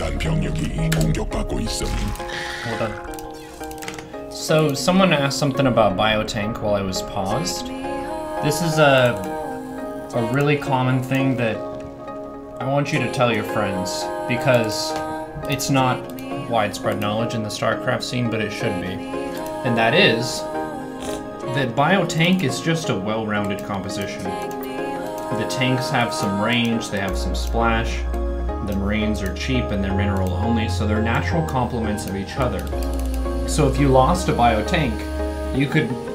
민간 병력이 공격받고 있음. Hold on. So someone asked something about BioTank while I was paused. This is a really common thing that I want you to tell your friends, because it's not widespread knowledge in the StarCraft scene, but it should be. And that is that BioTank is just a well-rounded composition. The tanks have some range, they have some splash, the Marines are cheap and they're mineral only, so they're natural complements of each other. So if you lost a BioTank,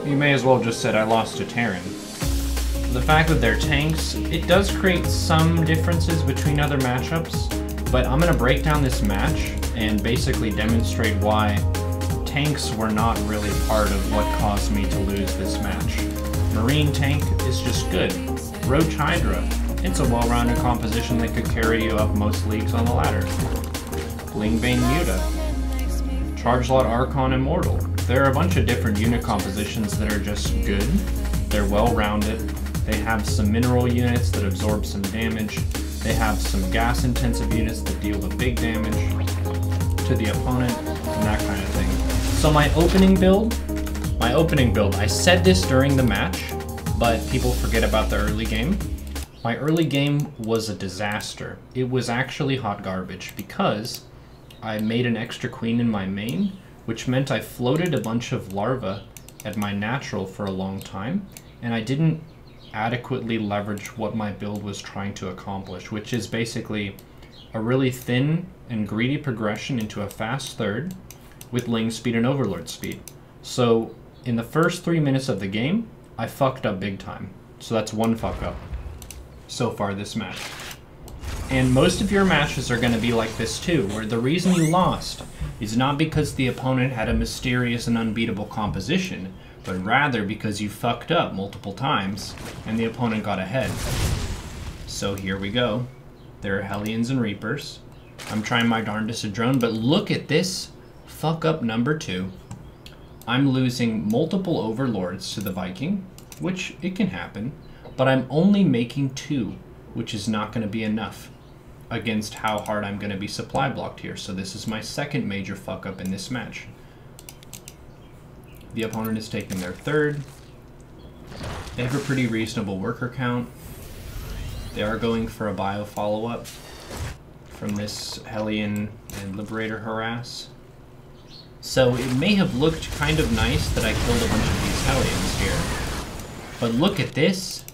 you may as well just said I lost a Terran. The fact that they're tanks, it does create some differences between other matchups, but I'm going to break down this match and basically demonstrate why tanks were not really part of what caused me to lose this match. Marine tank is just good. Roach Hydra, it's a well-rounded composition that could carry you up most leagues on the ladder. Blingbane Muta, Chargelot Archon Immortal. There are a bunch of different unit compositions that are just good. They're well-rounded. They have some mineral units that absorb some damage. They have some gas-intensive units that deal the big damage to the opponent, and that kind of thing. So my opening build, I said this during the match, but people forget about the early game. My early game was a disaster. It was actually hot garbage because I made an extra queen in my main, which meant I floated a bunch of larvae at my natural for a long time, and I didn't adequately leverage what my build was trying to accomplish, which is basically a really thin and greedy progression into a fast third with Ling speed and Overlord speed. So in the first 3 minutes of the game, I fucked up big time. So that's one fuck up so far this match. And most of your matches are going to be like this too, where the reason you lost is not because the opponent had a mysterious and unbeatable composition, but rather because you fucked up multiple times and the opponent got ahead. So here we go. There are Hellions and Reapers. I'm trying my darndest to drone, but look at this fuck up number 2. I'm losing multiple Overlords to the Viking, which it can happen, but I'm only making 2, which is not going to be enough against how hard I'm going to be supply blocked here. So this is my second major fuck up in this match. The opponent is taking their third. They have a pretty reasonable worker count. They are going for a bio follow-up from this Hellion and Liberator harass. So it may have looked kind of nice that I killed a bunch of these Hellions here. But look at this.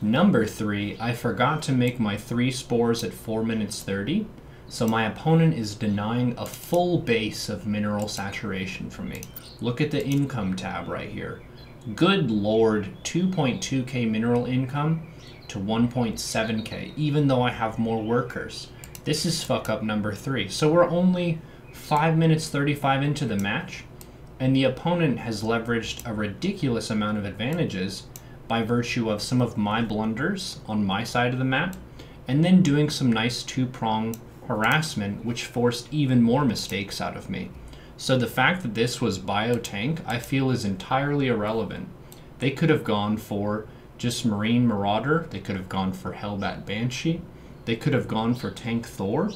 Number 3, I forgot to make my 3 spores at 4 minutes 30. So my opponent is denying a full base of mineral saturation from me. Look at the income tab right here. Good lord, 2.2k mineral income to 1.7k, even though I have more workers. This is fuck up number 3. So we're only 5 minutes 35 into the match, and the opponent has leveraged a ridiculous amount of advantages by virtue of some of my blunders on my side of the map, and then doing some nice two-prong harassment, which forced even more mistakes out of me. So the fact that this was BioTank, I feel, is entirely irrelevant. They could have gone for just Marine Marauder, they could have gone for Hellbat Banshee, they could have gone for Tank Thor,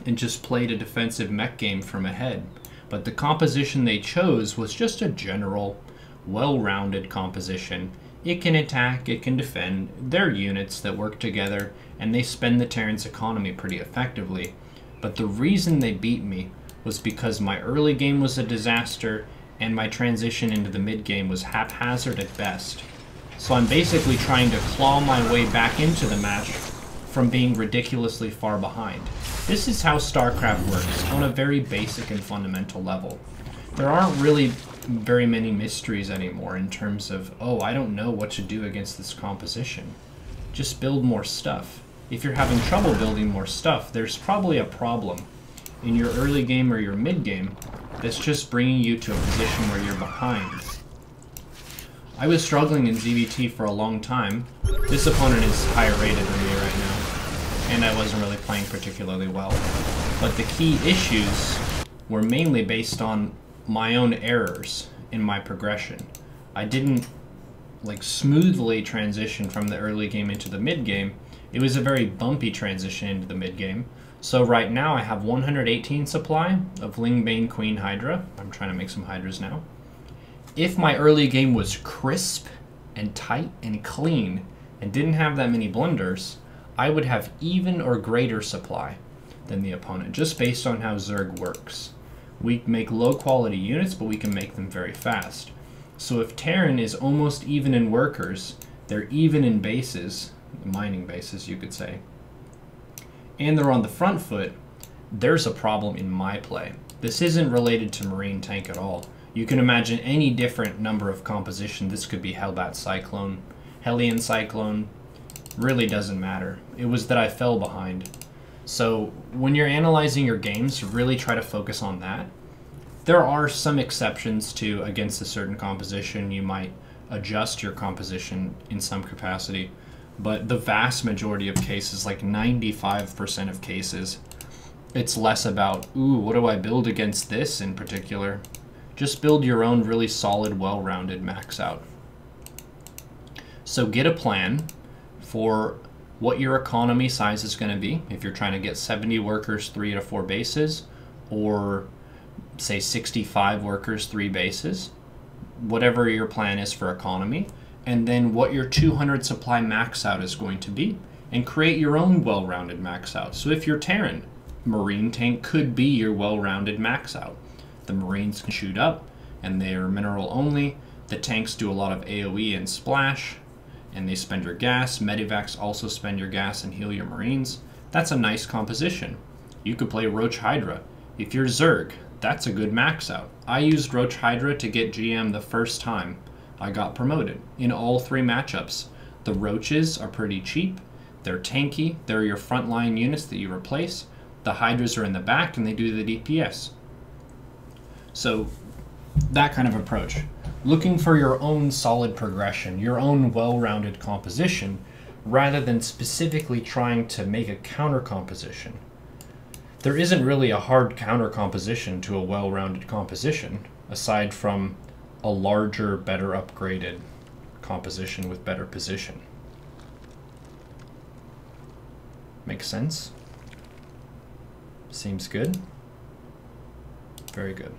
and just played a defensive mech game from ahead. But the composition they chose was just a general, well-rounded composition. It can attack, it can defend, they're units that work together, and they spend the Terran's economy pretty effectively. But the reason they beat me was because my early game was a disaster, and my transition into the mid game was haphazard at best. So I'm basically trying to claw my way back into the match from being ridiculously far behind. This is how StarCraft works on a very basic and fundamental level. There aren't really very many mysteries anymore in terms of, oh, I don't know what to do against this composition. Just build more stuff. If you're having trouble building more stuff, there's probably a problem in your early game or your mid game that's just bringing you to a position where you're behind. I was struggling in ZVT for a long time. This opponent is higher rated than me right now, and I wasn't really playing particularly well. But the key issues were mainly based on my own errors in my progression. I didn't like smoothly transition from the early game into the mid game, It was a very bumpy transition into the mid-game. So right now I have 118 supply of Ling Bane Queen Hydra. I'm trying to make some Hydras now. If my early game was crisp and tight and clean and didn't have that many blunders, I would have even or greater supply than the opponent, just based on how Zerg works. We make low quality units, but we can make them very fast. So if Terran is almost even in workers, they're even in bases, mining bases you could say, and they're on the front foot, there's a problem in my play. This isn't related to Marine Tank at all. You can imagine any different number of composition. This could be Hellbat Cyclone, Hellion Cyclone, really doesn't matter. It was that I fell behind. So when you're analyzing your games, really try to focus on that. There are some exceptions to against a certain composition. You might adjust your composition in some capacity, but the vast majority of cases, like 95% of cases, it's less about, ooh, what do I build against this in particular? Just build your own really solid, well-rounded max out. So get a plan for what your economy size is going to be. If you're trying to get 70 workers, 3 to 4 bases, or say 65 workers, 3 bases, whatever your plan is for economy, and then what your 200 supply max out is going to be, and create your own well-rounded max out. So if you're Terran, Marine Tank could be your well-rounded max out. The Marines can shoot up, and they're mineral only. The tanks do a lot of AoE and splash, and they spend your gas. Medivacs also spend your gas and heal your Marines. That's a nice composition. You could play Roach Hydra. If you're Zerg, that's a good max out. I used Roach Hydra to get GM the first time I got promoted in all 3 matchups. The Roaches are pretty cheap. They're tanky. They're your frontline units that you replace. The Hydras are in the back and they do the DPS. So that kind of approach. Looking for your own solid progression, your own well-rounded composition, rather than specifically trying to make a counter composition. There isn't really a hard counter composition to a well-rounded composition, aside from a larger, better upgraded composition with better position. Makes sense? Seems good? Very good.